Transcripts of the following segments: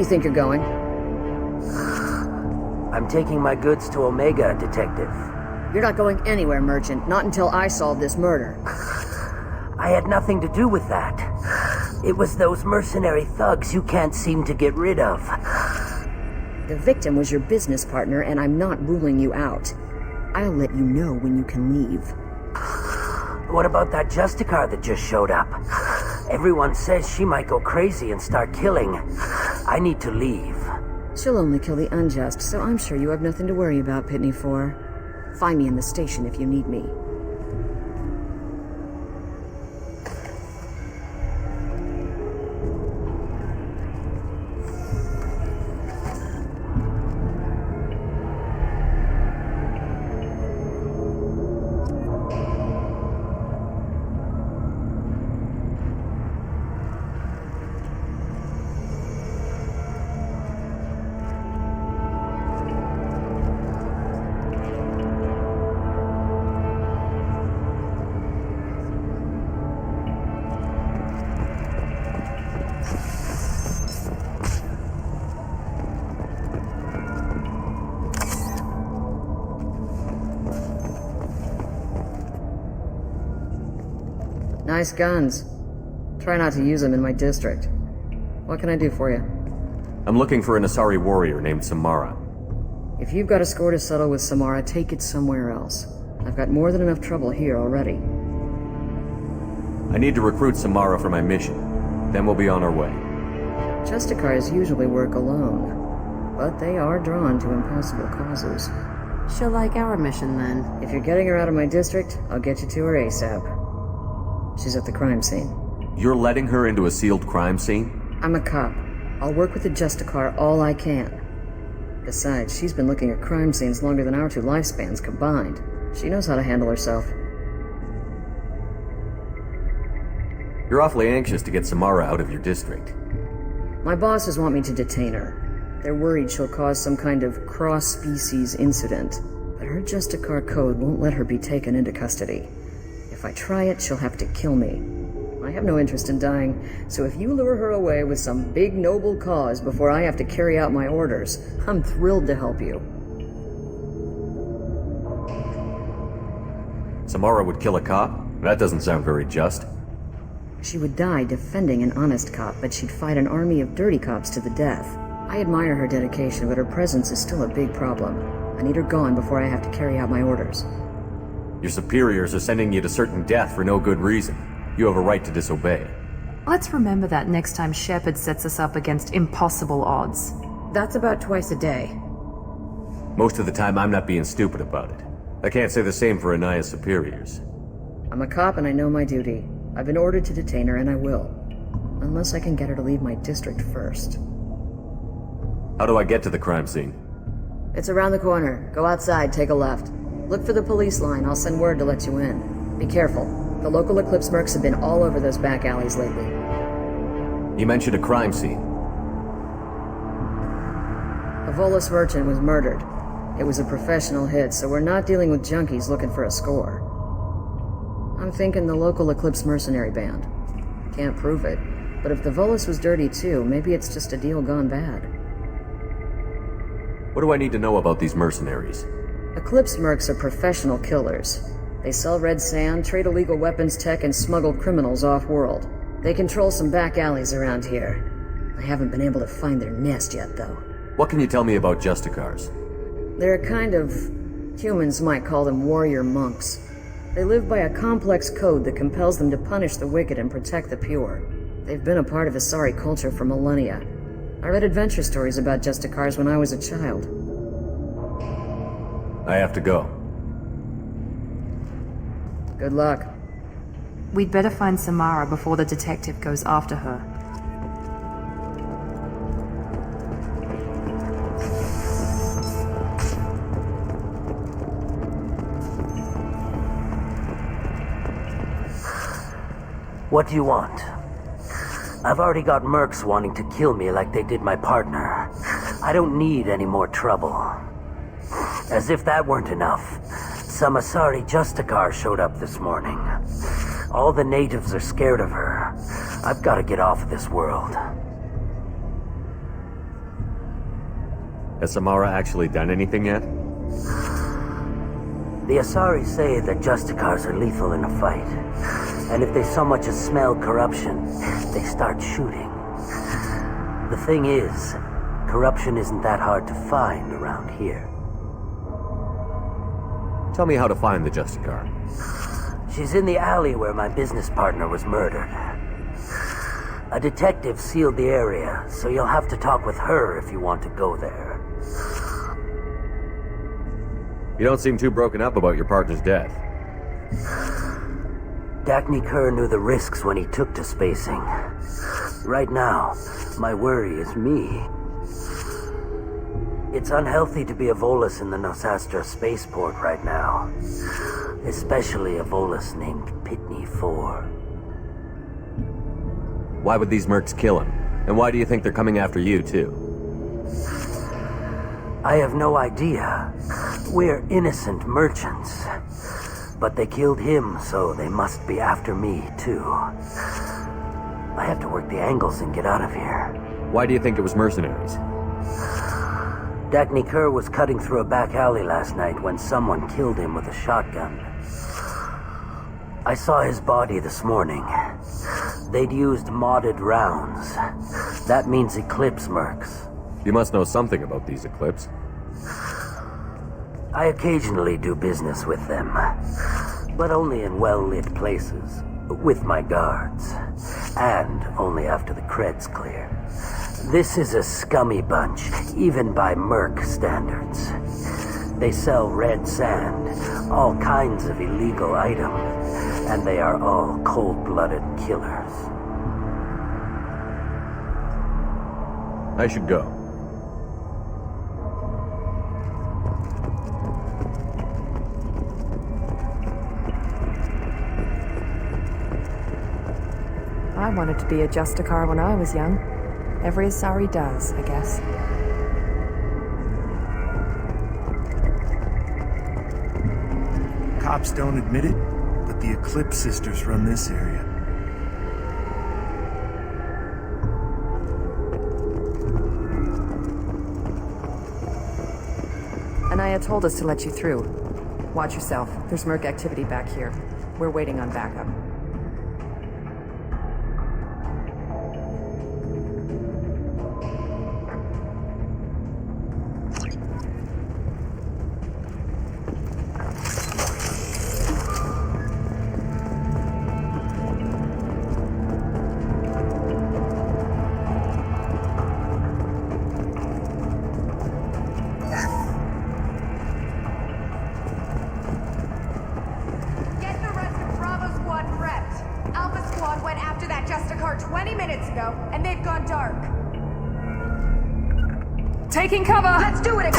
you think you're going? I'm taking my goods to Omega, Detective. You're not going anywhere, Merchant. Not until I solve this murder. I had nothing to do with that. It was those mercenary thugs you can't seem to get rid of. The victim was your business partner, and I'm not ruling you out. I'll let you know when you can leave. What about that Justicar that just showed up? Everyone says she might go crazy and start killing. I need to leave. She'll only kill the unjust, so I'm sure you have nothing to worry about, Pitney 4. Find me in the station if you need me. Nice guns. Try not to use them in my district. What can I do for you? I'm looking for an Asari warrior named Samara. If you've got a score to settle with Samara, take it somewhere else. I've got more than enough trouble here already. I need to recruit Samara for my mission. Then we'll be on our way. Justicars usually work alone, but they are drawn to impossible causes. She'll like our mission, then. If you're getting her out of my district, I'll get you to her ASAP. She's at the crime scene. You're letting her into a sealed crime scene? I'm a cop. I'll work with the Justicar all I can. Besides, she's been looking at crime scenes longer than our 2 lifespans combined. She knows how to handle herself. You're awfully anxious to get Samara out of your district. My bosses want me to detain her. They're worried she'll cause some kind of cross-species incident, but her Justicar code won't let her be taken into custody. If I try it, she'll have to kill me. I have no interest in dying, so if you lure her away with some big noble cause before I have to carry out my orders, I'm thrilled to help you. Samara would kill a cop? That doesn't sound very just. She would die defending an honest cop, but she'd fight an army of dirty cops to the death. I admire her dedication, but her presence is still a big problem. I need her gone before I have to carry out my orders. Your superiors are sending you to certain death for no good reason. You have a right to disobey. Let's remember that next time Shepard sets us up against impossible odds. That's about twice a day. Most of the time I'm not being stupid about it. I can't say the same for Anaya's superiors. I'm a cop and I know my duty. I've been ordered to detain her and I will. Unless I can get her to leave my district first. How do I get to the crime scene? It's around the corner. Go outside, take a left. Look for the police line. I'll send word to let you in. Be careful. The local Eclipse mercs have been all over those back alleys lately. You mentioned a crime scene. A Volus merchant was murdered. It was a professional hit, so we're not dealing with junkies looking for a score. I'm thinking the local Eclipse mercenary band. Can't prove it, but if the Volus was dirty too, maybe it's just a deal gone bad. What do I need to know about these mercenaries? Eclipse mercs are professional killers. They sell red sand, trade illegal weapons tech, and smuggle criminals off-world. They control some back alleys around here. I haven't been able to find their nest yet, though. What can you tell me about Justicars? They're a kind of... humans might call them warrior monks. They live by a complex code that compels them to punish the wicked and protect the pure. They've been a part of Asari culture for millennia. I read adventure stories about Justicars when I was a child. I have to go. Good luck. We'd better find Samara before the detective goes after her. What do you want? I've already got mercs wanting to kill me like they did my partner. I don't need any more trouble. As if that weren't enough, some Asari Justicar showed up this morning. All the natives are scared of her. I've got to get off of this world. Has Samara actually done anything yet? The Asari say that Justicars are lethal in a fight. And if they so much as smell corruption, they start shooting. The thing is, corruption isn't that hard to find around here. Tell me how to find the Justicar. She's in the alley where my business partner was murdered. A detective sealed the area, so you'll have to talk with her if you want to go there. You don't seem too broken up about your partner's death. Justicar knew the risks when he took to spacing. Right now, my worry is me. It's unhealthy to be a Volus in the Nosastra spaceport right now. Especially a Volus named Pitney 4. Why would these mercs kill him? And why do you think they're coming after you, too? I have no idea. We're innocent merchants. But they killed him, so they must be after me, too. I have to work the angles and get out of here. Why do you think it was mercenaries? Justicar was cutting through a back alley last night when someone killed him with a shotgun. I saw his body this morning. They'd used modded rounds. That means Eclipse mercs. You must know something about these Eclipse. I occasionally do business with them, but only in well-lit places, with my guards, and only after the cred's clear. This is a scummy bunch, even by merc standards. They sell red sand, all kinds of illegal items, and they are all cold-blooded killers. I should go. I wanted to be a Justicar when I was young. Every asari does, I guess. Cops don't admit it, but the Eclipse sisters run this area. Anaya told us to let you through. Watch yourself. There's merc activity back here. We're waiting on backup. Taking cover! Let's do it!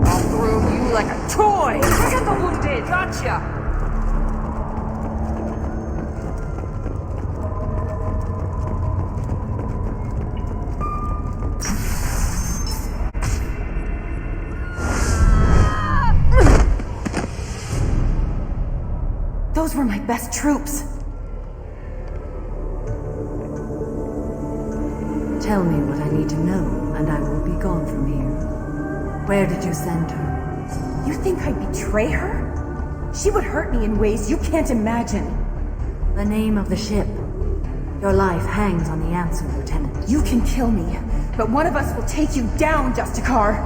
I'll throw you like a toy! Get the wounded! Gotcha! Those were my best troops. Tell me what I need to know, and I will be gone from here. Where did you send her? You think I'd betray her? She would hurt me in ways you can't imagine. The name of the ship. Your life hangs on the answer, Lieutenant. You can kill me, but one of us will take you down, Justicar.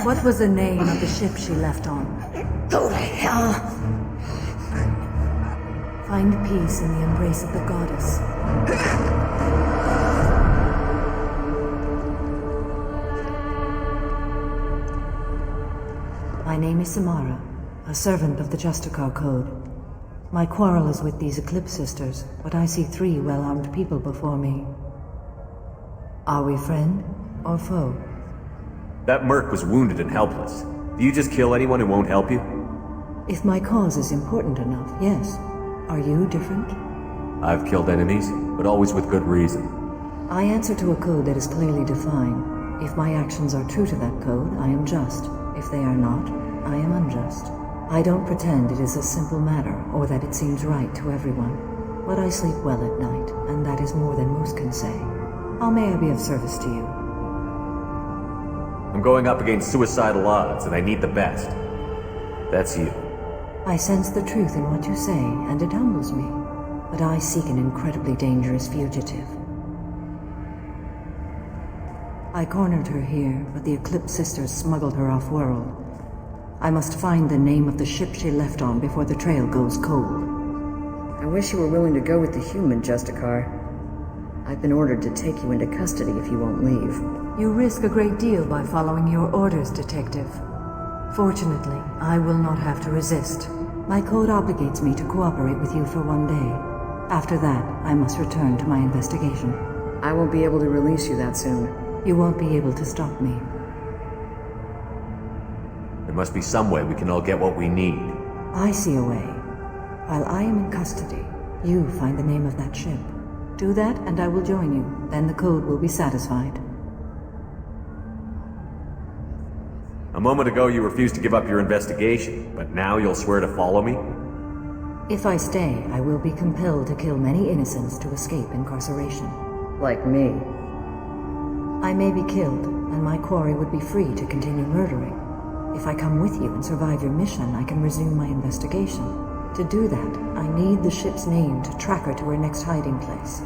What was the name of the ship she left on? Go to hell. Find peace in the embrace of the goddess. My name is Samara, a servant of the Justicar Code. My quarrel is with these Eclipse sisters, but I see 3 well-armed people before me. Are we friend or foe? That merc was wounded and helpless. Do you just kill anyone who won't help you? If my cause is important enough, yes. Are you different? I've killed enemies, but always with good reason. I answer to a code that is clearly defined. If my actions are true to that code, I am just. If they are not, I am unjust. I don't pretend it is a simple matter, or that it seems right to everyone. But I sleep well at night, and that is more than most can say. How may I be of service to you? I'm going up against suicidal odds, and I need the best. That's you. I sense the truth in what you say, and it humbles me. But I seek an incredibly dangerous fugitive. I cornered her here, but the Eclipse Sisters smuggled her off-world. I must find the name of the ship she left on before the trail goes cold. I wish you were willing to go with the human, Justicar. I've been ordered to take you into custody if you won't leave. You risk a great deal by following your orders, Detective. Fortunately, I will not have to resist. My code obligates me to cooperate with you for 1 day. After that, I must return to my investigation. I won't be able to release you that soon. You won't be able to stop me. There must be some way we can all get what we need. I see a way. While I am in custody, you find the name of that ship. Do that, and I will join you. Then the code will be satisfied. A moment ago you refused to give up your investigation, but now you'll swear to follow me? If I stay, I will be compelled to kill many innocents to escape incarceration. Like me. I may be killed, and my quarry would be free to continue murdering. If I come with you and survive your mission, I can resume my investigation. To do that, I need the ship's name to track her to her next hiding place.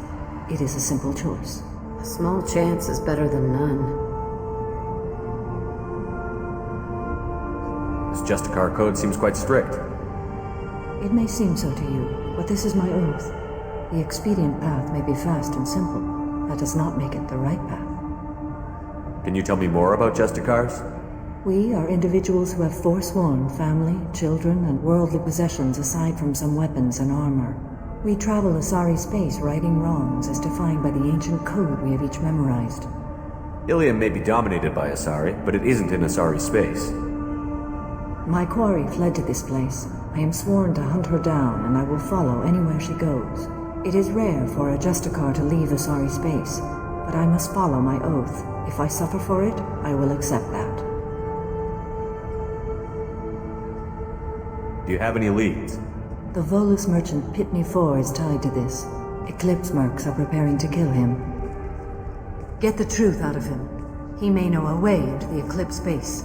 It is a simple choice. A small chance is better than none. This Justicar code seems quite strict. It may seem so to you, but this is my oath. The expedient path may be fast and simple. That does not make it the right path. Can you tell me more about Justicars? We are individuals who have forsworn family, children, and worldly possessions aside from some weapons and armor. We travel asari space righting wrongs as defined by the ancient code we have each memorized. Illium may be dominated by Asari, but it isn't in Asari space. My quarry fled to this place. I am sworn to hunt her down, and I will follow anywhere she goes. It is rare for a Justicar to leave Asari space, but I must follow my oath. If I suffer for it, I will accept that. Do you have any leads? The Volus merchant Pitney 4 is tied to this. Eclipse mercs are preparing to kill him. Get the truth out of him. He may know a way into the Eclipse base.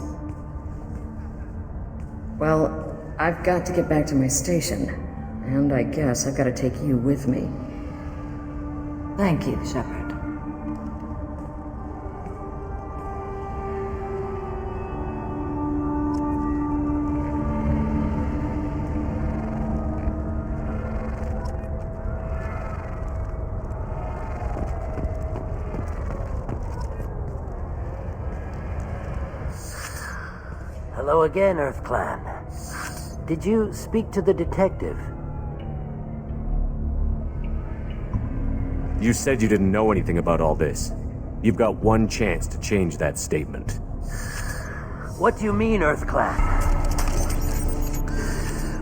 Well, I've got to get back to my station. And I guess I've got to take you with me. Thank you, Shepard. Hello again, Earth Clan. Did you speak to the detective? You said you didn't know anything about all this. You've got one chance to change that statement. What do you mean, Earth Clan?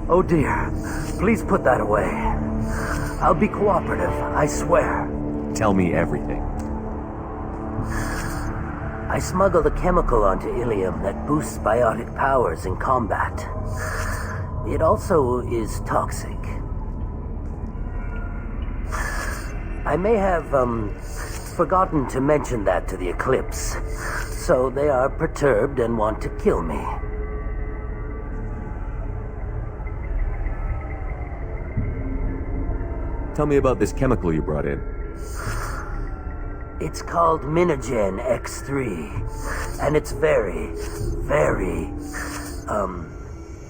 Oh dear. Please put that away. I'll be cooperative, I swear. Tell me everything. I smuggled a chemical onto Illium that boosts biotic powers in combat. It also is toxic. I may have, forgotten to mention that to the Eclipse, so they are perturbed and want to kill me. Tell me about this chemical you brought in. It's called Minogen X3, and it's very, very,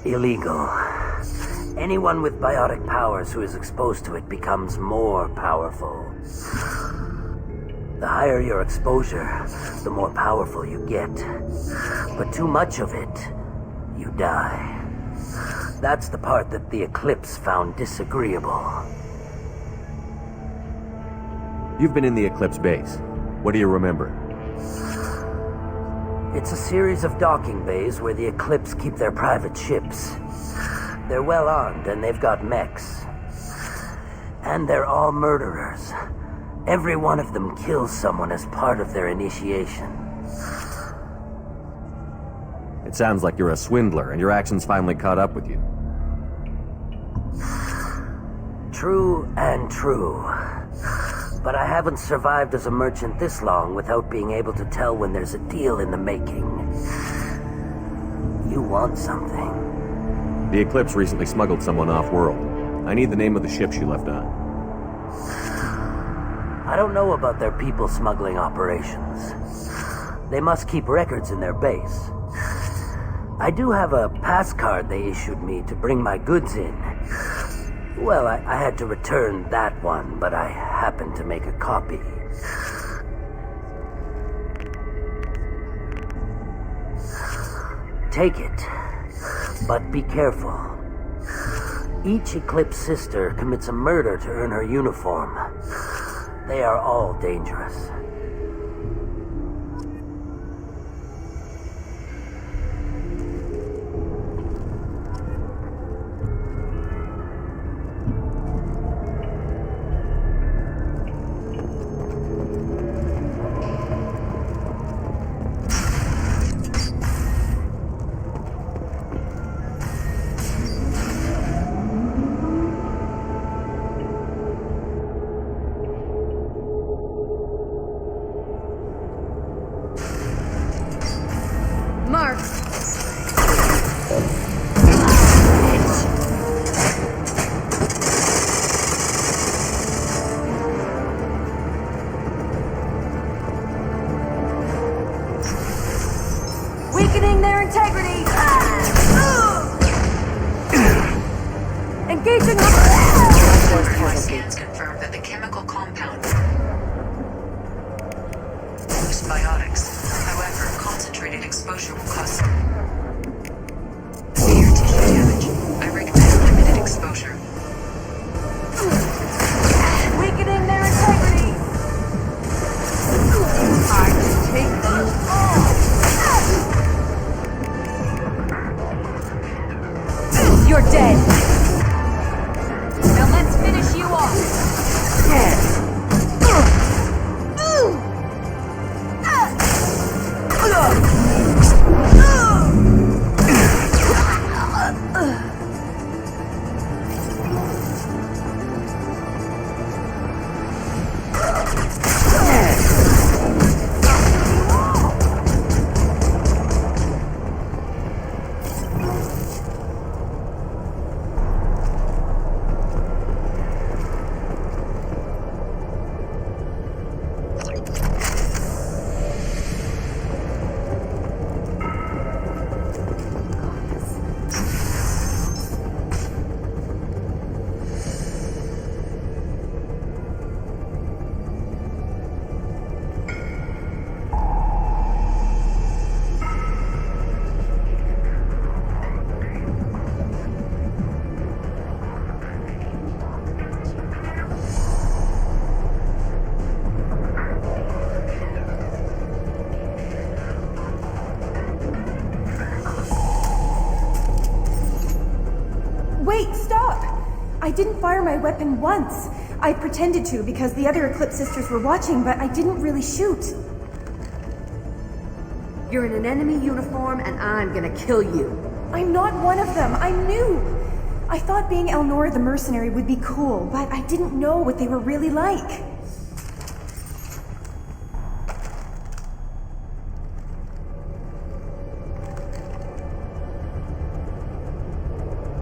illegal. Anyone with biotic powers who is exposed to it becomes more powerful. The higher your exposure, the more powerful you get. But too much of it, you die. That's the part that the Eclipse found disagreeable. You've been in the Eclipse base. What do you remember? It's a series of docking bays where the Eclipse keep their private ships. They're well armed and they've got mechs. And they're all murderers. Every one of them kills someone as part of their initiation. It sounds like you're a swindler and your actions finally caught up with you. True and true. But I haven't survived as a merchant this long without being able to tell when there's a deal in the making. You want something. The Eclipse recently smuggled someone off-world. I need the name of the ship she left on. I don't know about their people smuggling operations. They must keep records in their base. I do have a pass card they issued me to bring my goods in. Well, I had to return that one, but I happened to make a copy. Take it, but be careful. Each Eclipse sister commits a murder to earn her uniform. They are all dangerous. Weakening their integrity! Engaging Our scans confirm that the chemical compound boosts biotics. However, concentrated exposure will cause severe tissue damage. I recommend limited exposure. Weakening their integrity! I can take them all! You're dead! Now let's finish you off! Wait, stop! I didn't fire my weapon once. I pretended to because the other Eclipse sisters were watching, but I didn't really shoot. You're in an enemy uniform, and I'm gonna kill you. I'm not one of them. I'm new. I thought being Elnora the mercenary would be cool, but I didn't know what they were really like.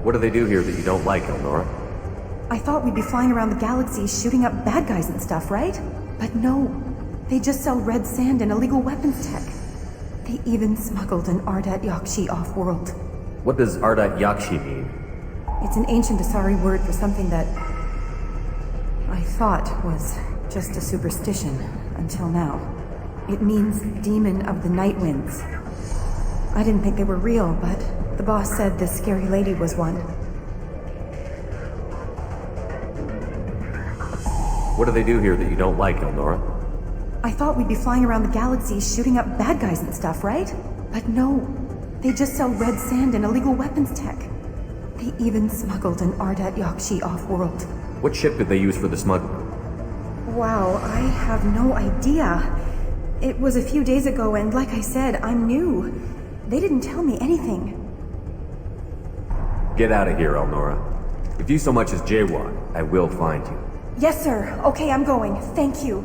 What do they do here that you don't like, Elnora? I thought we'd be flying around the galaxy shooting up bad guys and stuff, right? But no. They just sell red sand and illegal weapons tech. They even smuggled an Ardat-Yakshi off-world. What does Ardat-Yakshi mean? It's an ancient Asari word for something that I thought was just a superstition until now. It means demon of the night winds. I didn't think they were real, but the boss said this scary lady was one. What do they do here that you don't like, Elnora? I thought we'd be flying around the galaxy shooting up bad guys and stuff, right? But no. They just sell red sand and illegal weapons tech. They even smuggled an Ardat-Yakshi off-world. What ship did they use for the smuggling? Wow, I have no idea. It was a few days ago, and like I said, I'm new. They didn't tell me anything. Get out of here, Elnora. If you so much as jaywalk, I will find you. Yes, sir. Okay, I'm going. Thank you.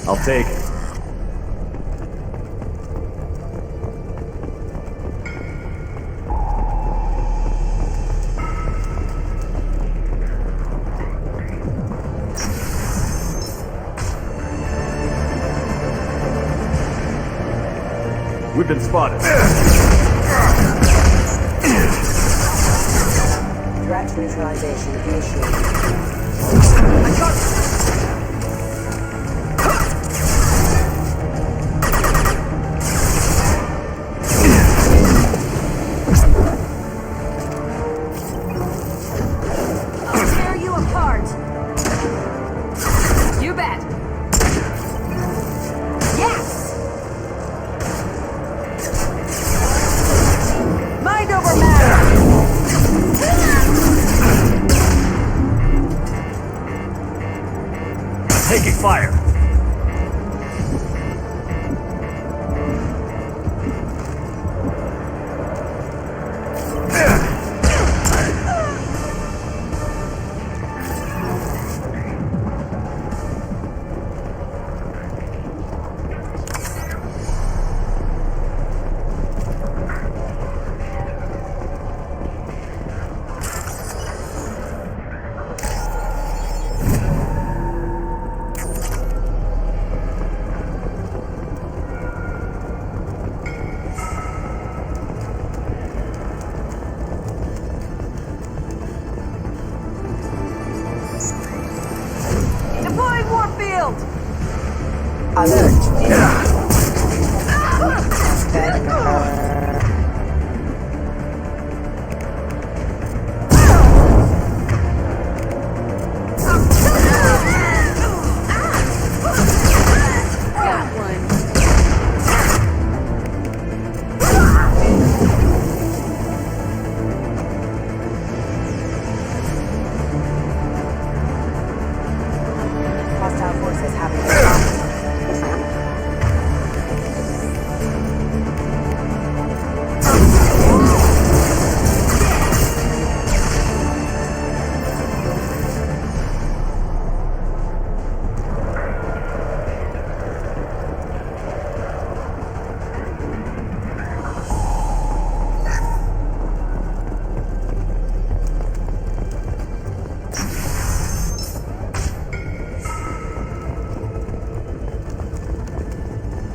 I'll take it. We've been spotted. Threat neutralization initiated. I got... Taking fire!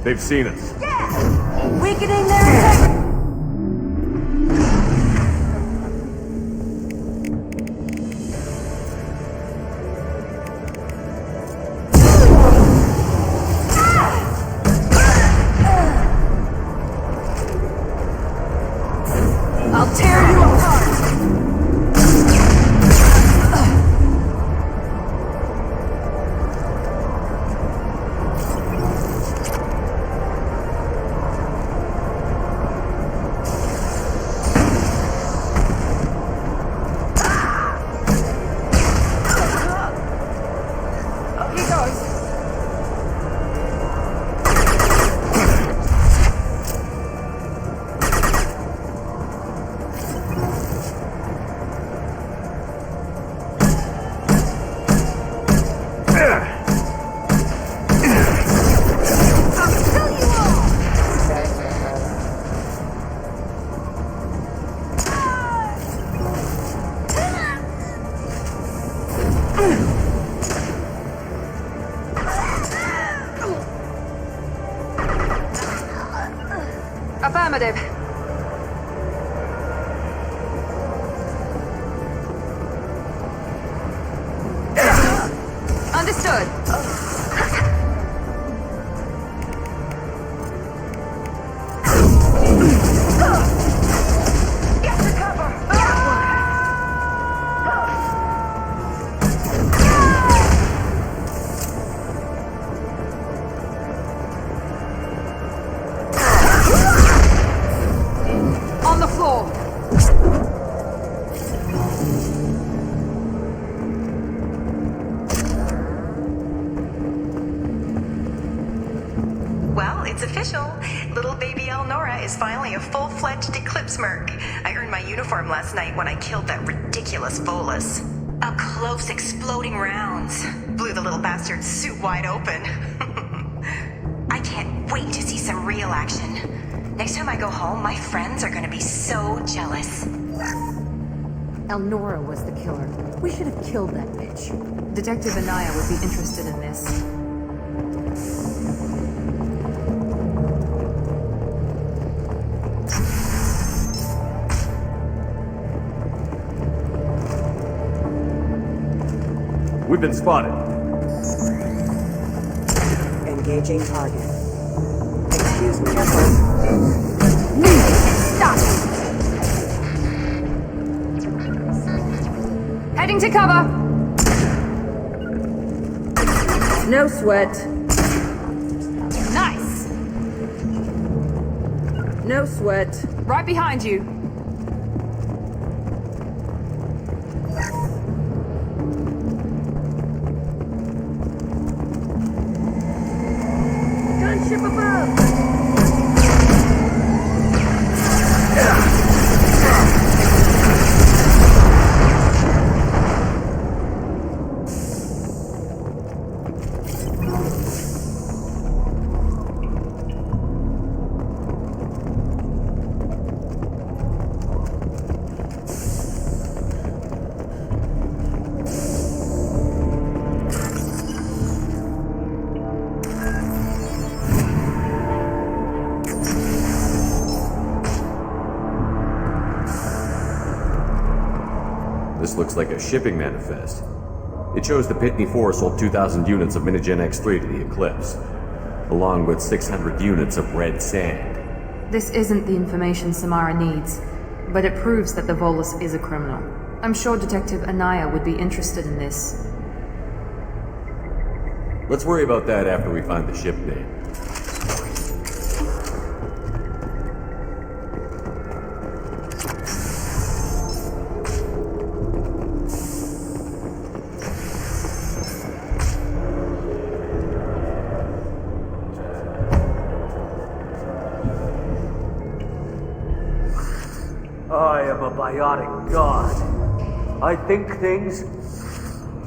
They've seen us. Yeah! Weakening their integrity! I'll tear you apart! Affirmative. Understood. It's official. Little baby Elnora is finally a full-fledged Eclipse merc. I earned my uniform last night when I killed that ridiculous Volus. Up close, exploding rounds. Blew the little bastard's suit wide open. I can't wait to see some real action. Next time I go home, my friends are gonna be so jealous. Elnora was the killer. We should have killed that bitch. Detective Anaya would be interested in this. We've been spotted. Engaging target. Excuse me, Stop! Heading to cover! No sweat. Nice! No sweat. Right behind you. Gunship above! This looks like a shipping manifest. It shows the Pitney 4 sold 2,000 units of Minigen X3 to the Eclipse, along with 600 units of red sand. This isn't the information Samara needs, but it proves that the Volus is a criminal. I'm sure Detective Anaya would be interested in this. Let's worry about that after we find the ship name. I am a biotic god. I think things,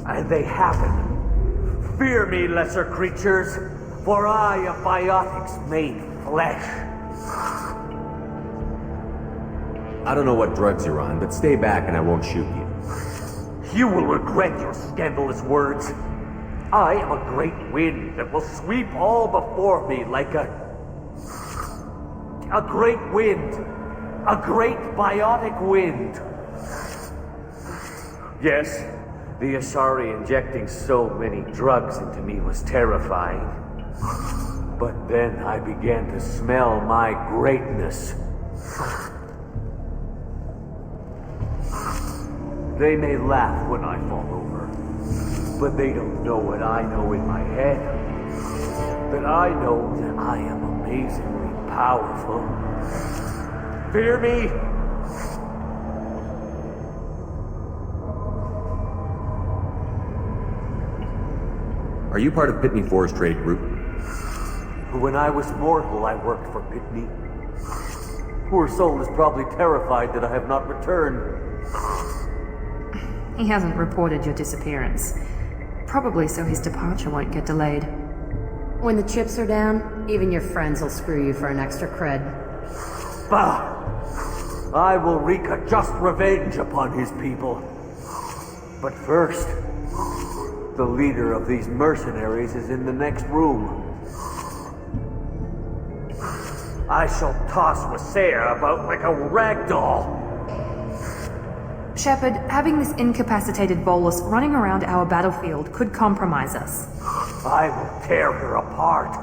and they happen. Fear me, lesser creatures, for I am biotics made flesh. I don't know what drugs you're on, but stay back and I won't shoot you. You will regret your scandalous words. I am a great wind that will sweep all before me like a great wind. A great biotic wind. Yes, the Asari injecting so many drugs into me was terrifying. But then I began to smell my greatness. They may laugh when I fall over, but they don't know what I know in my head. That I know that I am amazingly powerful. Fear me? Are you part of Pitney 4's trade group? When I was mortal, I worked for Pitney. Poor soul is probably terrified that I have not returned. He hasn't reported your disappearance. Probably so his departure won't get delayed. When the chips are down, even your friends will screw you for an extra cred. Bah! I will wreak a just revenge upon his people. But first, the leader of these mercenaries is in the next room. I shall toss Wasea about like a rag doll. Shepard, having this incapacitated Volus running around our battlefield could compromise us. I will tear her apart.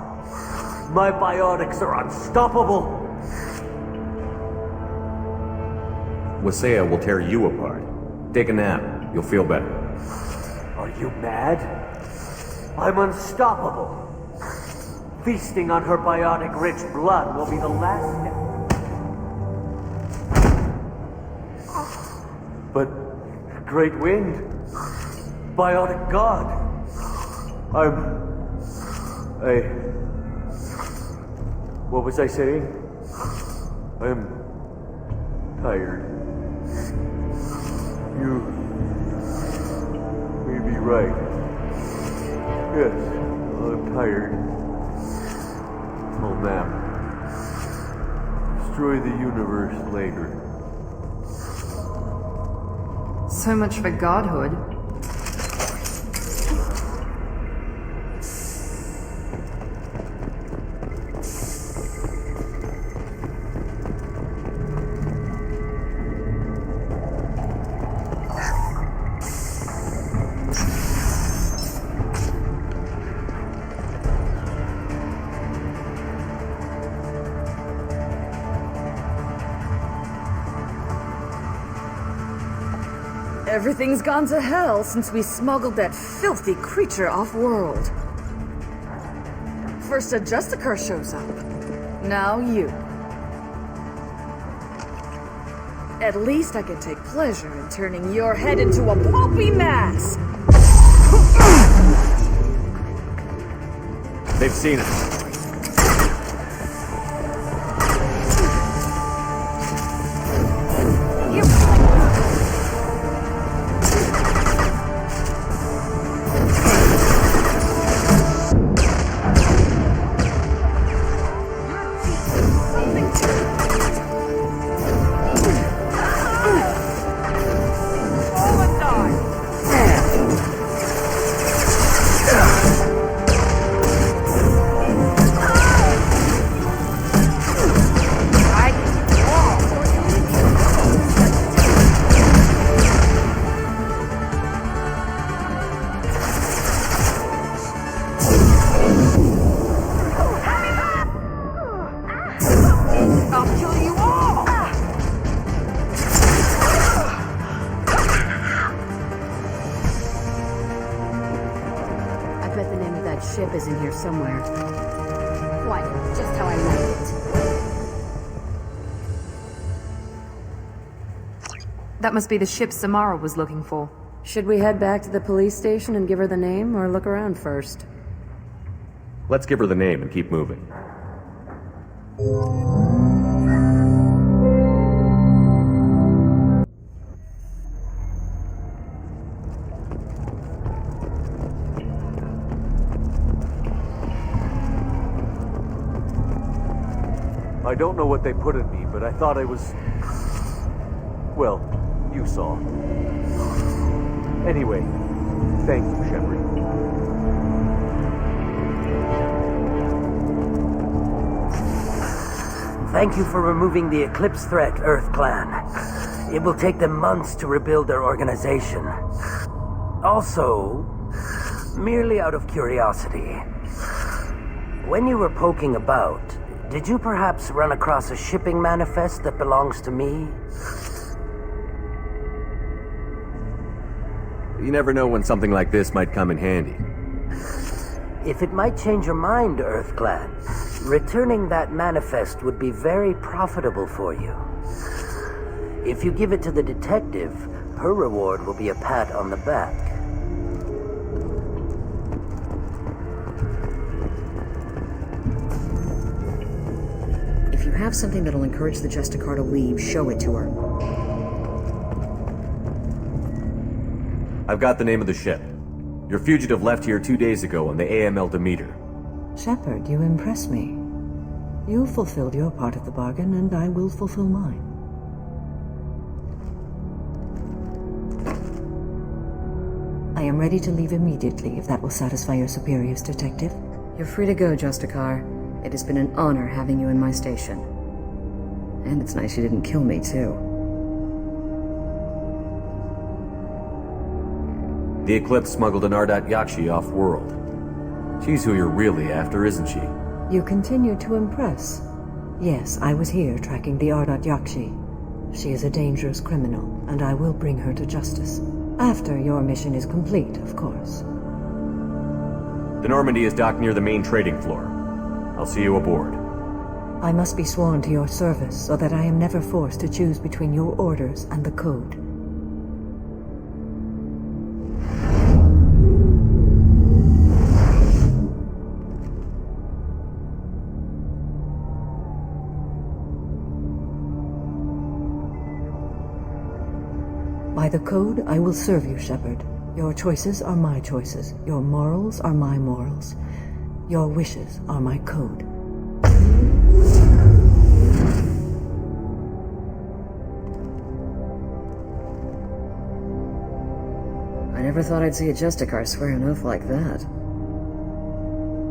My biotics are unstoppable. Wasea will tear you apart. Take a nap. You'll feel better. Are you mad? I'm unstoppable. Feasting on her biotic-rich blood will be the last step. But, Great Wind, biotic god, What was I saying? I'm tired. You may be right. Yes, I'm tired. I'll nap. Destroy the universe later. So much for godhood. Everything's gone to hell since we smuggled that filthy creature off-world. First a Justicar shows up. Now you. At least I can take pleasure in turning your head into a pulpy mass! They've seen us. Ship is in here somewhere. Quite, just how I like it. That must be the ship Samara was looking for. Should we head back to the police station and give her the name, or look around first? Let's give her the name and keep moving. I don't know what they put in me, but I thought I was... Well, you saw. Anyway, thank you, Shepard. Thank you for removing the Eclipse threat, Earth Clan. It will take them months to rebuild their organization. Also, merely out of curiosity, when you were poking about, did you perhaps run across a shipping manifest that belongs to me? You never know when something like this might come in handy. If it might change your mind, Earth Clan, returning that manifest would be very profitable for you. If you give it to the detective, her reward will be a pat on the back. If you have something that'll encourage the Justicar to leave, show it to her. I've got the name of the ship. Your fugitive left here 2 days ago on the AML Demeter. Shepard, you impress me. You fulfilled your part of the bargain, and I will fulfill mine. I am ready to leave immediately, if that will satisfy your superiors, Detective. You're free to go, Justicar. It has been an honor having you in my station. And it's nice you didn't kill me, too. The Eclipse smuggled an Ardat-Yakshi off-world. She's who you're really after, isn't she? You continue to impress. Yes, I was here tracking the Ardat-Yakshi. She is a dangerous criminal, and I will bring her to justice. After your mission is complete, of course. The Normandy is docked near the main trading floor. I'll see you aboard. I must be sworn to your service so that I am never forced to choose between your orders and the Code. By the code, I will serve you, Shepard. Your choices are my choices. Your morals are my morals. Your wishes are my code. I never thought I'd see a Justicar swear an oath like that.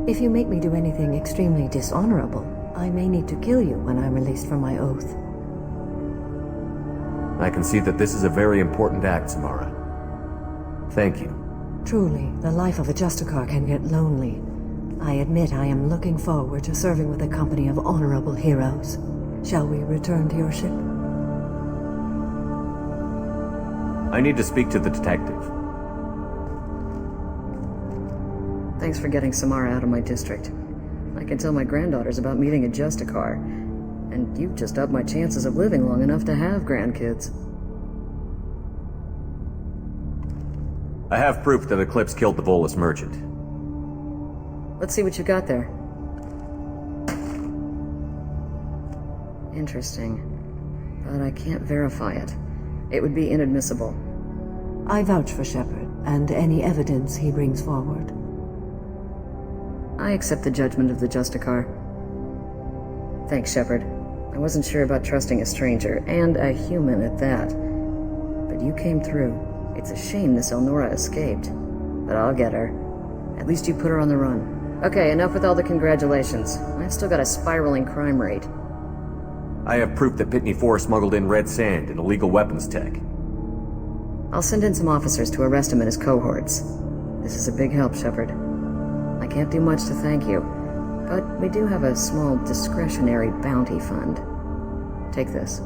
If you make me do anything extremely dishonorable, I may need to kill you when I'm released from my oath. I can see that this is a very important act, Samara. Thank you. Truly, the life of a Justicar can get lonely. I admit I am looking forward to serving with a company of honorable heroes. Shall we return to your ship? I need to speak to the detective. Thanks for getting Samara out of my district. I can tell my granddaughters about meeting a Justicar, and you've just upped my chances of living long enough to have grandkids. I have proof that Eclipse killed the Volus merchant. Let's see what you got there. Interesting. But I can't verify it. It would be inadmissible. I vouch for Shepard, and any evidence he brings forward. I accept the judgment of the Justicar. Thanks, Shepard. I wasn't sure about trusting a stranger, and a human at that. But you came through. It's a shame this Elnora escaped. But I'll get her. At least you put her on the run. Okay, enough with all the congratulations. I've still got a spiraling crime rate. I have proof that Pitney 4 smuggled in red sand and illegal weapons tech. I'll send in some officers to arrest him and his cohorts. This is a big help, Shepard. I can't do much to thank you, but we do have a small discretionary bounty fund. Take this.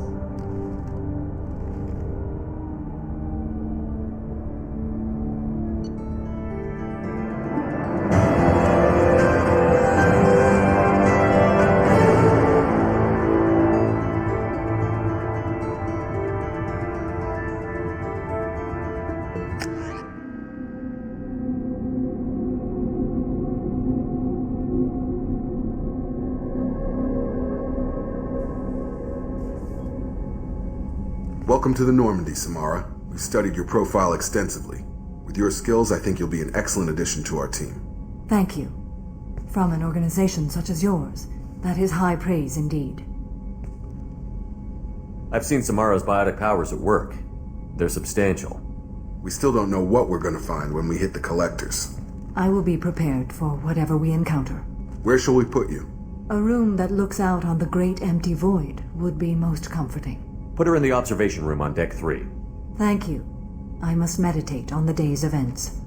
Welcome to the Normandy, Samara. We've studied your profile extensively. With your skills, I think you'll be an excellent addition to our team. Thank you. From an organization such as yours, that is high praise indeed. I've seen Samara's biotic powers at work. They're substantial. We still don't know what we're going to find when we hit the collectors. I will be prepared for whatever we encounter. Where shall we put you? A room that looks out on the great empty void would be most comforting. Put her in the observation room on deck 3. Thank you. I must meditate on the day's events.